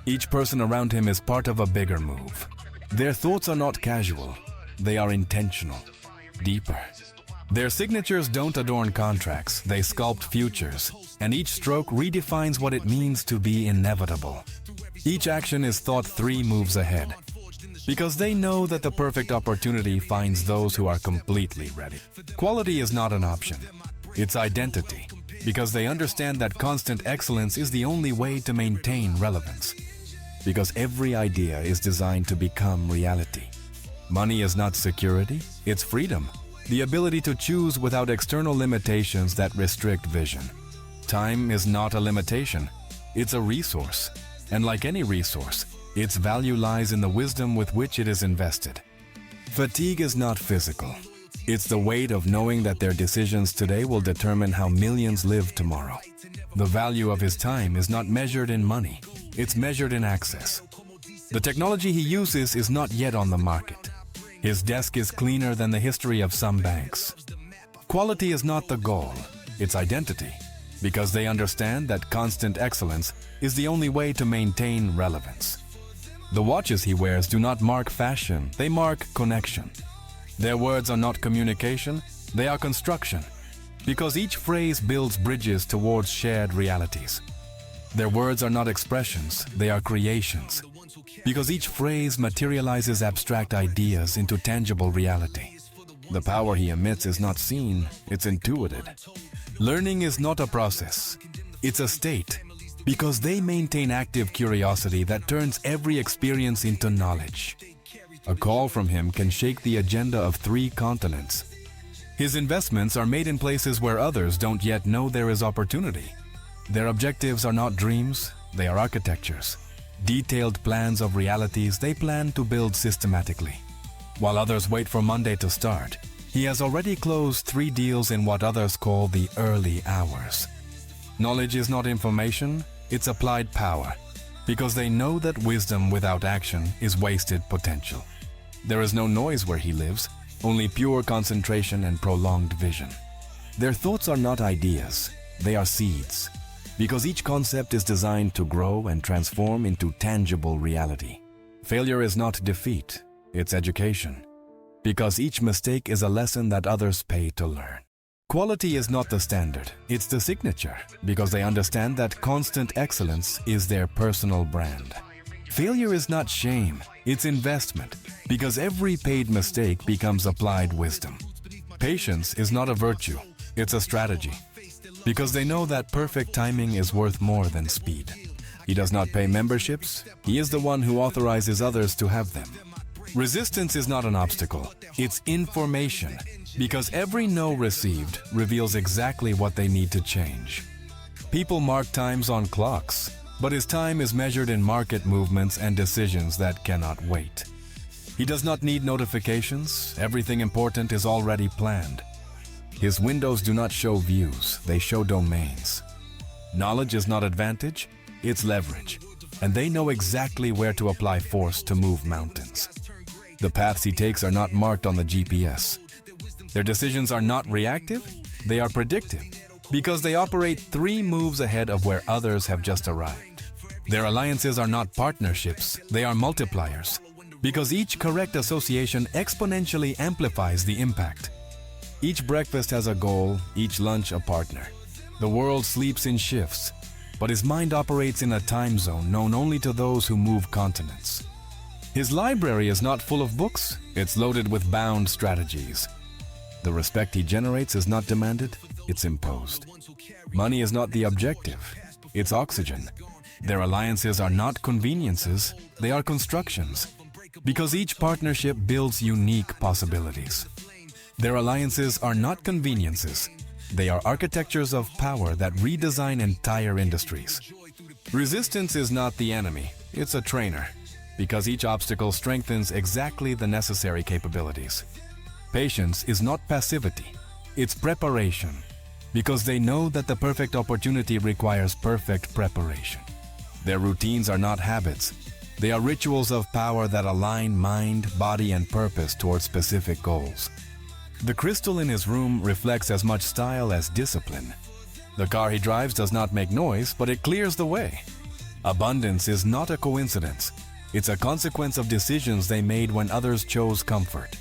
Each person around him is part of a bigger move. Their thoughts are not casual, they are intentional, deeper. Their signatures don't adorn contracts, they sculpt futures, and each stroke redefines what it means to be inevitable. Each action is thought 3 moves ahead, because they know that the perfect opportunity finds those who are completely ready. Quality is not an option, it's identity, because they understand that constant excellence is the only way to maintain relevance. Because every idea is designed to become reality. Money is not security, it's freedom. The ability to choose without external limitations that restrict vision. Time is not a limitation, it's a resource. And like any resource, its value lies in the wisdom with which it is invested. Fatigue is not physical. It's the weight of knowing that their decisions today will determine how millions live tomorrow. The value of his time is not measured in money, it's measured in access. The technology he uses is not yet on the market. His desk is cleaner than the history of some banks. Quality is not the goal, it's identity, because they understand that constant excellence is the only way to maintain relevance. The watches he wears do not mark fashion, they mark connection. Their words are not communication, they are construction, because each phrase builds bridges towards shared realities. Their words are not expressions, they are creations, because each phrase materializes abstract ideas into tangible reality. The power he emits is not seen, it's intuited. Learning is not a process, it's a state, because they maintain active curiosity that turns every experience into knowledge. A call from him can shake the agenda of 3 continents. His investments are made in places where others don't yet know there is opportunity. Their objectives are not dreams, they are architectures. Detailed plans of realities they plan to build systematically. While others wait for Monday to start, he has already closed 3 deals in what others call the early hours. Knowledge is not information, it's applied power, because they know that wisdom without action is wasted potential. There is no noise where he lives, only pure concentration and prolonged vision. Their thoughts are not ideas, they are seeds, because each concept is designed to grow and transform into tangible reality. Failure is not defeat, it's education, because each mistake is a lesson that others pay to learn. Quality is not the standard, it's the signature, because they understand that constant excellence is their personal brand. Failure is not shame, it's investment, because every paid mistake becomes applied wisdom. Patience is not a virtue, it's a strategy, because they know that perfect timing is worth more than speed. He does not pay memberships, he is the one who authorizes others to have them. Resistance is not an obstacle, it's information, because every no received reveals exactly what they need to change. People mark times on clocks, but his time is measured in market movements and decisions that cannot wait. He does not need notifications, everything important is already planned. His windows do not show views, they show domains. Knowledge is not advantage, it's leverage, and they know exactly where to apply force to move mountains. The paths he takes are not marked on the GPS. Their decisions are not reactive, they are predictive, because they operate 3 moves ahead of where others have just arrived. Their alliances are not partnerships, they are multipliers, because each correct association exponentially amplifies the impact. Each breakfast has a goal, each lunch a partner. The world sleeps in shifts, but his mind operates in a time zone known only to those who move continents. His library is not full of books, it's loaded with bound strategies. The respect he generates is not demanded, it's imposed. Money is not the objective, it's oxygen. Their alliances are not conveniences, they are constructions, because each partnership builds unique possibilities. Their alliances are not conveniences, they are architectures of power that redesign entire industries. Resistance is not the enemy, it's a trainer, because each obstacle strengthens exactly the necessary capabilities. Patience is not passivity, it's preparation, because they know that the perfect opportunity requires perfect preparation. Their routines are not habits, they are rituals of power that align mind, body, and purpose towards specific goals. The crystal in his room reflects as much style as discipline. The car he drives does not make noise, but it clears the way. Abundance is not a coincidence. It's a consequence of decisions they made when others chose comfort.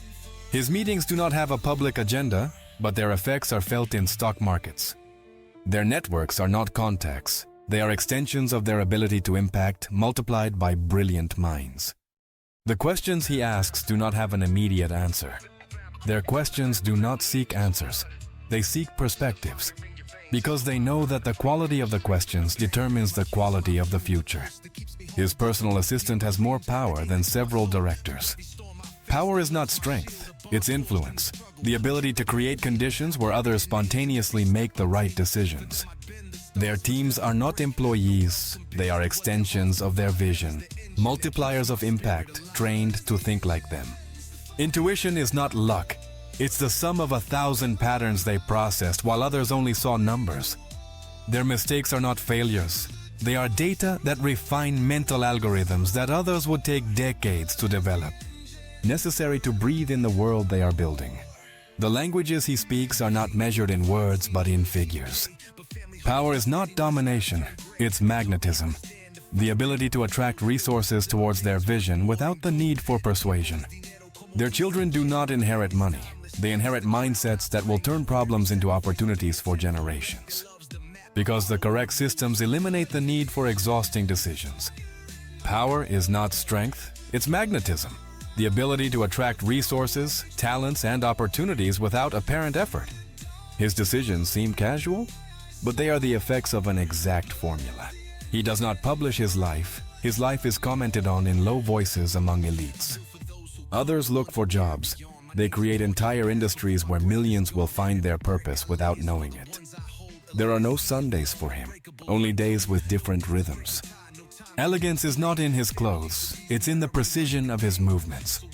His meetings do not have a public agenda, but their effects are felt in stock markets. Their networks are not contacts. They are extensions of their ability to impact, multiplied by brilliant minds. The questions he asks do not have an immediate answer. Their questions do not seek answers. They seek perspectives, because they know that the quality of the questions determines the quality of the future. His personal assistant has more power than several directors. Power is not strength, it's influence, the ability to create conditions where others spontaneously make the right decisions. Their teams are not employees, they are extensions of their vision, multipliers of impact, trained to think like them. Intuition is not luck. It's the sum of 1,000 patterns they processed while others only saw numbers. Their mistakes are not failures. They are data that refine mental algorithms that others would take decades to develop, necessary to breathe in the world they are building. The languages he speaks are not measured in words but in figures. Power is not domination, it's magnetism. The ability to attract resources towards their vision without the need for persuasion. Their children do not inherit money. They inherit mindsets that will turn problems into opportunities for generations. Because the correct systems eliminate the need for exhausting decisions. Power is not strength, it's magnetism. The ability to attract resources, talents, and opportunities without apparent effort. His decisions seem casual, but they are the effects of an exact formula. He does not publish his life. His life is commented on in low voices among elites. Others look for jobs. They create entire industries where millions will find their purpose without knowing it. There are no Sundays for him, only days with different rhythms. Elegance is not in his clothes, it's in the precision of his movements.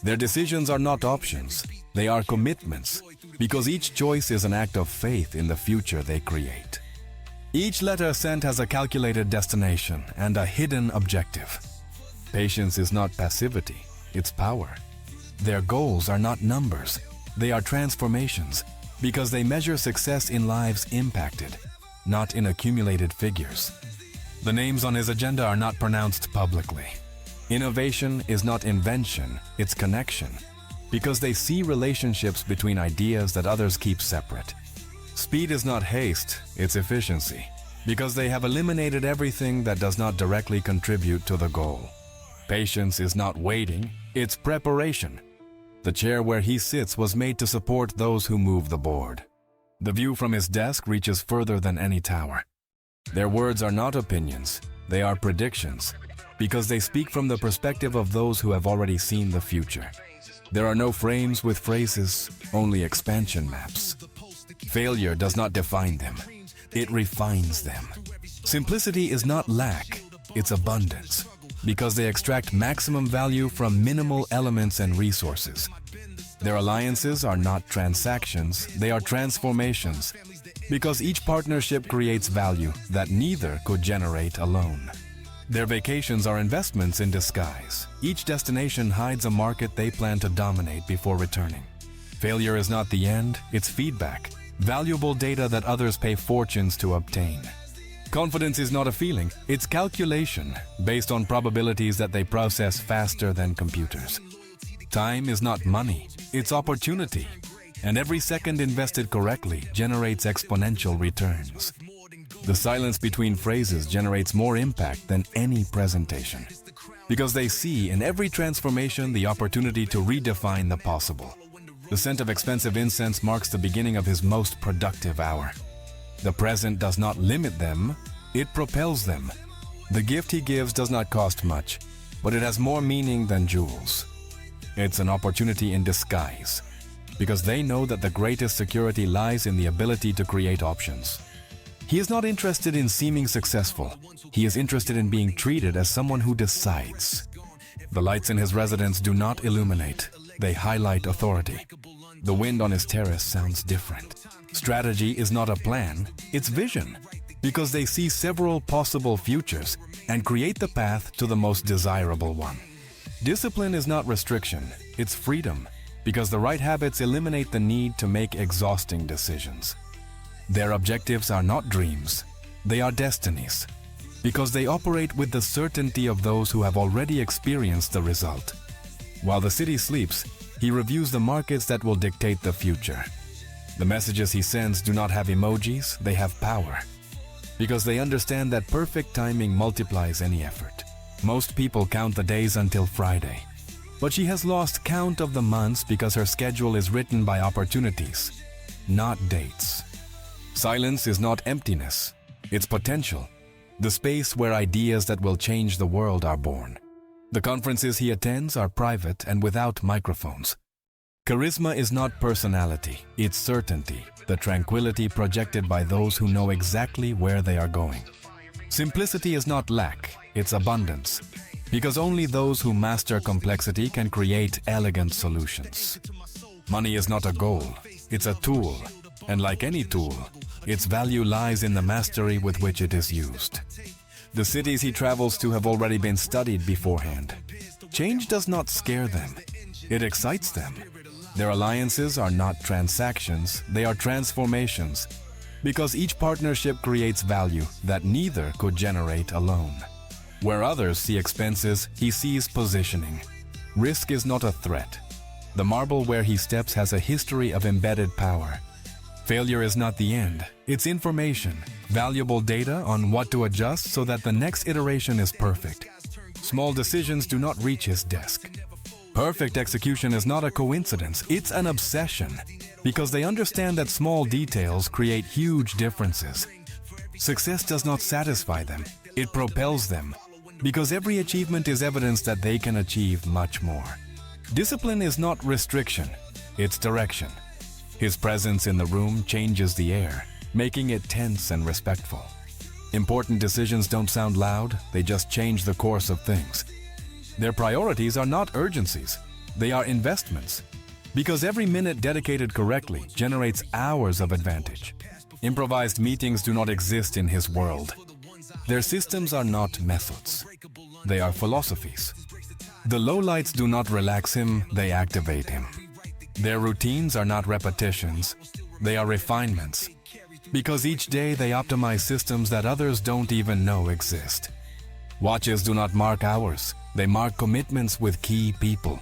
Their decisions are not options, they are commitments, because each choice is an act of faith in the future they create. Each letter sent has a calculated destination and a hidden objective. Patience is not passivity, it's power. Their goals are not numbers, they are transformations, because they measure success in lives impacted, not in accumulated figures. The names on his agenda are not pronounced publicly. Innovation is not invention, it's connection, because they see relationships between ideas that others keep separate. Speed is not haste, it's efficiency, because they have eliminated everything that does not directly contribute to the goal. Patience is not waiting, it's preparation. The chair where he sits was made to support those who move the board. The view from his desk reaches further than any tower. Their words are not opinions, they are predictions, because they speak from the perspective of those who have already seen the future. There are no frames with phrases, only expansion maps. Failure does not define them, it refines them. Simplicity is not lack, it's abundance, because they extract maximum value from minimal elements and resources. Their alliances are not transactions, they are transformations, because each partnership creates value that neither could generate alone. Their vacations are investments in disguise. Each destination hides a market they plan to dominate before returning. Failure is not the end, it's feedback, valuable data that others pay fortunes to obtain. Confidence is not a feeling, it's calculation, based on probabilities that they process faster than computers. Time is not money, it's opportunity, and every second invested correctly generates exponential returns. The silence between phrases generates more impact than any presentation, because they see in every transformation the opportunity to redefine the possible. The scent of expensive incense marks the beginning of his most productive hour. The present does not limit them, it propels them. The gift he gives does not cost much, but it has more meaning than jewels. It's an opportunity in disguise, because they know that the greatest security lies in the ability to create options. He is not interested in seeming successful. He is interested in being treated as someone who decides. The lights in his residence do not illuminate, they highlight authority. The wind on his terrace sounds different. Strategy is not a plan, it's vision, because they see several possible futures and create the path to the most desirable one. Discipline is not restriction, it's freedom, because the right habits eliminate the need to make exhausting decisions. Their objectives are not dreams, they are destinies. because they operate with the certainty of those who have already experienced the result. While the city sleeps, he reviews the markets that will dictate the future. The messages he sends do not have emojis, they have power. Because they understand that perfect timing multiplies any effort. Most people count the days until Friday. But she has lost count of the months because her schedule is written by opportunities, not dates. Silence is not emptiness, it's potential. The space where ideas that will change the world are born. The conferences he attends are private and without microphones. Charisma is not personality, it's certainty, the tranquility projected by those who know exactly where they are going. Simplicity is not lack, it's abundance, because only those who master complexity can create elegant solutions. Money is not a goal, it's a tool, and like any tool, its value lies in the mastery with which it is used. The cities he travels to have already been studied beforehand. Change does not scare them, it excites them. Their alliances are not transactions, they are transformations, because each partnership creates value that neither could generate alone. Where others see expenses, he sees positioning. Risk is not a threat. The marble where he steps has a history of embedded power. Failure is not the end, it's information, valuable data on what to adjust so that the next iteration is perfect. Small decisions do not reach his desk. Perfect execution is not a coincidence, it's an obsession, because they understand that small details create huge differences. Success does not satisfy them, it propels them, because every achievement is evidence that they can achieve much more. Discipline is not restriction, it's direction. His presence in the room changes the air, making it tense and respectful. Important decisions don't sound loud, they just change the course of things. Their priorities are not urgencies, they are investments, because every minute dedicated correctly generates hours of advantage. Improvised meetings do not exist in his world. Their systems are not methods, they are philosophies. The lowlights do not relax him, they activate him. Their routines are not repetitions, they are refinements, because each day they optimize systems that others don't even know exist. Watches do not mark hours, they mark commitments with key people.